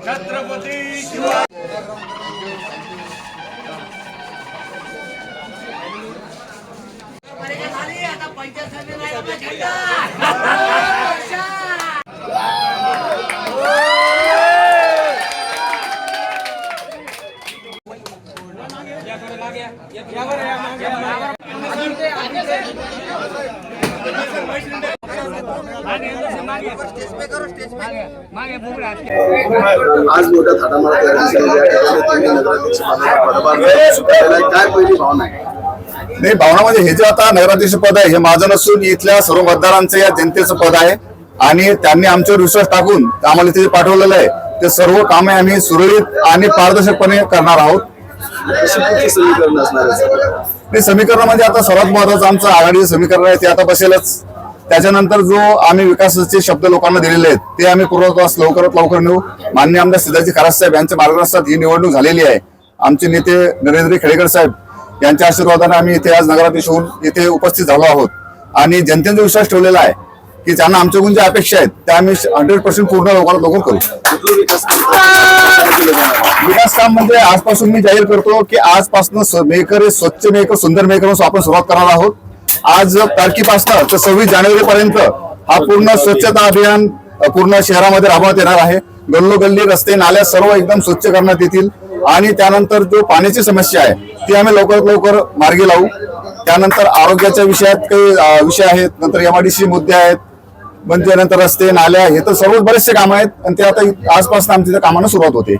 छत्रपती शिवाजी आज मोठ्या थाटामाटात काय पहिली भावना आहे? नाही, भावना म्हणजे हे जे आता नगराध्यक्ष पद आहे हे माझं नसून इथल्या सर्व मतदारांचं या जनतेचं पद आहे आणि त्यांनी आमच्यावर विश्वास टाकून आम्हाला तिथे पाठवलेलं आहे. ते सर्व कामे आम्ही सुरळीत आणि पारदर्शकपणे करणार आहोत. समीकरण असणार आहे? समीकरणामध्ये आता सर्वात महत्वाचं आमचं आघाडीचं समीकरण आहे ते आता बसेलच. त्याच्यानंतर जो आम्ही विकासाचे शब्द लोकांना दिलेले आहेत ते आम्ही पूर्वत्वास लवकरात लवकर नेऊ. माननीय आमदार सिद्धार्थजी खरात साहेब यांच्या मार्गदर्शनात ही निवडणूक झालेली आहे. आमचे नेते नरेंद्र खेडेकर साहेब यांच्या आशीर्वादाने आम्ही इथे आज नगराध्यक्ष होऊन इथे उपस्थित झालो आहोत आणि जनतेचा विश्वास ठेवलेला आहे की त्यांना आमच्याकडून ज्या अपेक्षा आहेत त्या आम्ही 100% पूर्ण लवकर करू. विकास काम म्हणजे आजपासून मी जाहीर करतो की आजपासून मेकर स्वच्छ मेकर सुंदर मेकर आपण सुरुवात करणार आहोत. आज तारखेपासून तर 26 जानेवारी पर्यंत हा पूर्ण स्वच्छता अभियान पूर्ण शहरामध्ये राबवण्यात येणार आहे. गल्लोगल्ली रस्ते नाल्या सर्व एकदम स्वच्छ करण्यात येतील आणि त्यानंतर जो पाण्याची समस्या आहे ती आम्ही लवकरात लवकर मार्गी लावू. त्यानंतर आरोग्याच्या विषयात काही विषय आहेत, नंतर MIDC मुद्दे आहेत, म्हणजे नंतर रस्ते नाल्या हे तर सर्व बरेचसे काम आहेत आणि ते आता आजपासून आमच्या कामांना सुरुवात होते.